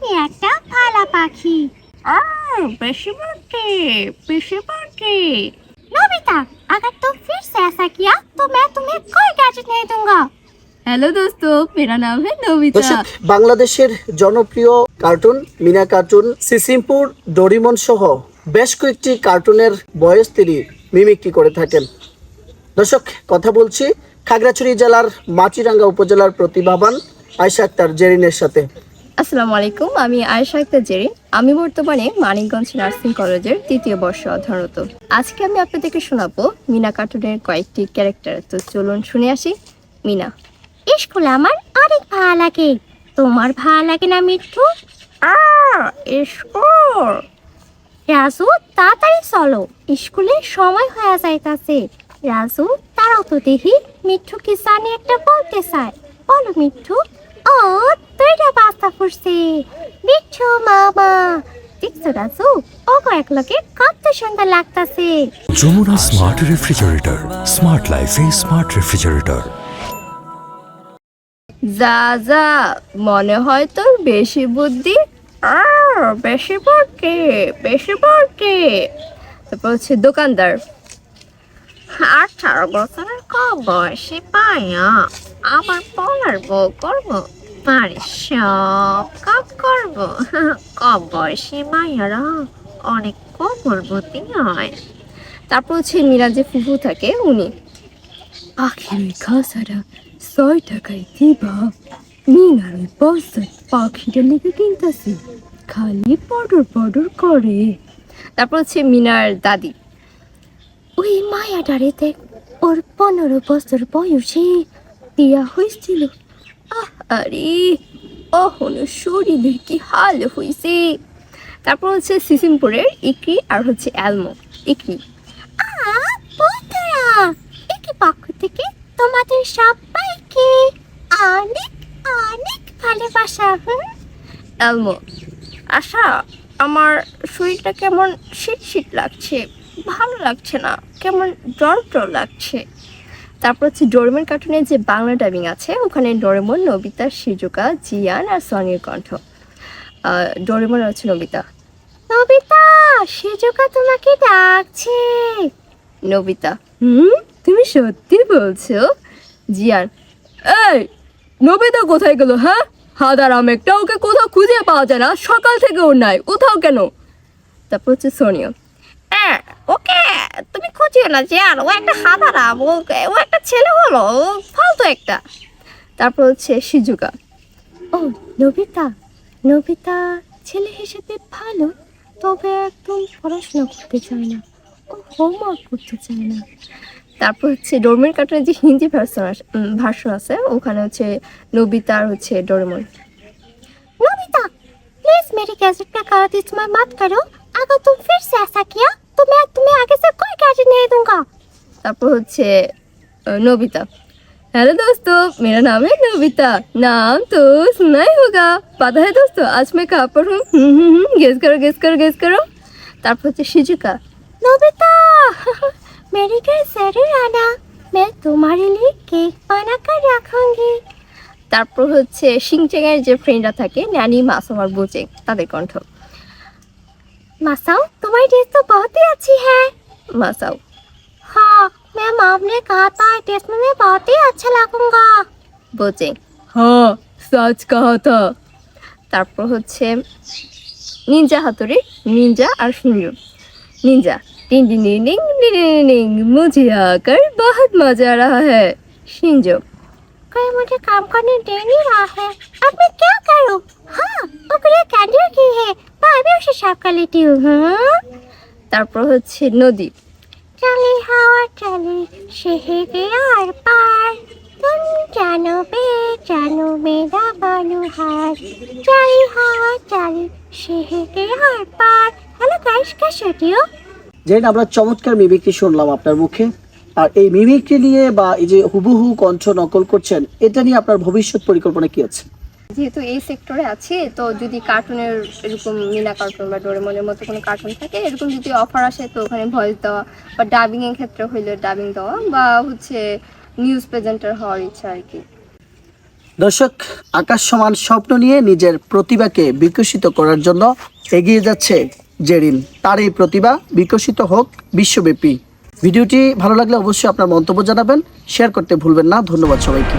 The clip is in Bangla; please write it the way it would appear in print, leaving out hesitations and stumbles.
আমি একটা ভালা পাখি। बेशी बाटे। नोबिता, अगर तुम फिर से ऐसा किया तो मैं तुम्हें कोई गैजेट नहीं दूंगा। हेलो दोस्तों, मेरा नाम है नोबिता। দর্শক, বাংলাদেশের জনপ্রিয় cartoon Meena cartoon, Sisimpur, Doraemon সহ বেশ কয়েকটি কার্টুনের ভয়েস তিনি মিমিক্রি করে থাকেন। দর্শক, কথা বলছি খাগড়াছড়ি জেলার মাটিরাঙ্গা উপজেলার প্রতিভাবান আয়েশা আক্তার জেরিনের সাথে। আসসালামু আলাইকুম, আমি আয়েশা আক্তার জেরিন। আমি বর্তমানে মানিকগঞ্জ নার্সিং কলেজের ৩য় বর্ষ অধ্যয়নরত। আজকে আমি আপনাদেরকে শোনাবো মিনা কার্টুনের কয়েকটি ক্যারেক্টার। তো চলুন শুনে আসি। মিনা: স্কুল আমার অনেক ভালো লাগে। তোমার ভালো লাগে না মিঠু? স্কুল। রাজু, তাড়াতাড়ি চলো, স্কুলে সময় হয়ে যাইতাছে। রাজু, তারাও তো দেখি মিঠু কি জানি একটা বলতে চায়। বলো মিঠু। ও, দুইটা বাস্তা ফুটছে। মিঠু মামা, দেখছো রাজু, ওগো একলকে কত সুন্দর লাগতাছে। যমুনা স্মার্ট রেফ্রিজারেটর, স্মার্ট লাইফে স্মার্ট রেফ্রিজারেটর। যা যা, মনে হয় তোর বেশি বুদ্ধি। বেশি বুদ্ধি। তারপর হচ্ছে দোকানদার: 18 বছরের কম বয়সী পাইয়া আবার পলার বউ করবো, বাড়ির সব কাজ করবো। কম বয়সী মাইয়ারা অনেক কোমলবতী হয়। তারপর হচ্ছে মিরাজে ফুফু থাকে, উনি: পাখির খাসারা 6 টাকায় দিবা। মিনার ওই বস্তার পাখিটা লেগে কিনতেছি, খালি পডর করে। তারপর হচ্ছে মিনার দাদি: ওই মায়াটারে দেখ, ওর 15 বছর বয়সে বিয়া হয়েছিল। আরে অহনো শরীরের কি হাল হয়েছে। তারপর হচ্ছে সিসিমপুরের ইকরি আর হচ্ছে এলমো। ইকরি: বন্ধুরা, একই পক্ষ থেকে তোমাদের সবাইকে অনেক অনেক ভালোবাসা। এলমো: আশা, আমার শরীরটা কেমন শীত লাগছে, ভালো লাগছে না, কেমন জ্বর লাগছে। তারপর হচ্ছে ডোরেমন কার্টুনের যে বাংলা ডাবিং আছে, ওখানে ডোরেমন, নবিতা, শিজুকা, জিয়ান আর সনির কণ্ঠ। ডোরেমন হচ্ছে নবিতা: নবিতা, শিজুকা তোমাকে ডাকছে। নবিতা: তুমি সত্যি বলছো? জিয়ান: এই, নবিতা কোথায় গেল? হ্যাঁ, হাদারাম একটা, ওকে কোথাও খুঁজে পাওয়া যায় না, সকাল থেকে ওর নাই কোথাও কেন? তারপর হচ্ছে সোনিয়া: ওকে তুমি খুঁজিও না জিয়ান, ও একটা হাদারাম, ও একটা ছেলে হলো, ফালতু একটা। তারপর হচ্ছে শিজুকা: ও নবিতা, নবিতা ছেলে হিসেবে ভালো, তবে একদম পড়াশোনা করতে চায় না, ও হোমওয়ার্ক করতে চায় না। তারপর হচ্ছে ডোরেমন কার্টুনের যে হিন্দি ভার্সন আছে, ওখানে হচ্ছে নবিতা আর হচ্ছে ডোরেমন। नोबिता, प्लीज मेरी गैजेट का कागज इस्तेमाल मत करो। अगर तुम फिर से ऐसा किया तो मैं तुम्हें आगे से कोई गैजेट नहीं दूंगा। তারপর হচ্ছে नोबिता: हेलो दोस्तों, मेरा नाम है नोबिता, नाम तो सुना ही होगा। पता है दोस्तों, आज मैं कहाँ पर हूँ? गेस करो। तारপর হচ্ছে শিজুকা: नोबिता, मेरे घर जरूर आना, मैं तुम्हारे लिए केक बना कर रखूंगी। তারপর হচ্ছে শিংচেংয়ের যে ফ্রেন্ডরা থাকে, ন্যানি, মাসুম আর বুচেং, তাদের কণ্ঠ। मासाओ, तुम्हारी ड्रेस तो बहुत ही अच्छी है। মাসাও: हाँ, मैं मॉम ने कहा था ड्रेस में मैं बहुत ही अच्छा लगूंगा। বুচেং: हाँ, सच कहा था। তারপর হচ্ছে নিনজা হাতুড়ি, নিনজা আর শিনজু। নিনজা: टिंग टिंग टिंग टिंग टिंग टिंग, मुझे आकर बहुत मजा आ रहा है। शिंजो: कोई मुझे काम करने दे नहीं रहा है, अब मैं क्या करूं? हाँ, उगले कैंडल की है, मैं भी उसे साफ कर लेती हूँ। তারপর হচ্ছে নদী। चले हवा चले शहर के आर पार, तुम जानो मेरा बालूहार। चले हवा चले शहर के आर पार। हेलो गाइस, कैसे हो? যেটা আমরা চমৎকার মিমিক্রি শুনলাম আপনার মুখে, আর এই মিমিক্রি নিয়ে বা এই যে হুবহু কণ্ঠ নকল করছেন, এটা নিয়ে আপনার ভবিষ্যৎ পরিকল্পনা কি আছে? যেহেতু এই সেক্টরে আছি, তো যদি কার্টুনের এরকম মিনা কার্টুন বা ডোরেমনের মতো কোনো কার্টুন থাকে, এরকম যদি অফার আসে, তো ওখানে ভয়েস দেওয়া বা ডাবিংয়ের ক্ষেত্রে হইলে ডাবিং দেওয়া বা হচ্ছে নিউজ প্রেজেন্টার হওয়ার ইচ্ছা আর কি। দর্শক, আকাশ সমান স্বপ্ন নিয়ে নিজের প্রতিভাকে বিকশিত করার জন্য এগিয়ে যাচ্ছে জেরিন। তার এই প্রতিভা বিকশিত হোক বিশ্বব্যাপী। ভিডিওটি ভালো লাগলে অবশ্যই আপনার মন্তব্য জানাবেন, শেয়ার করতে ভুলবেন না। ধন্যবাদ সবাইকে।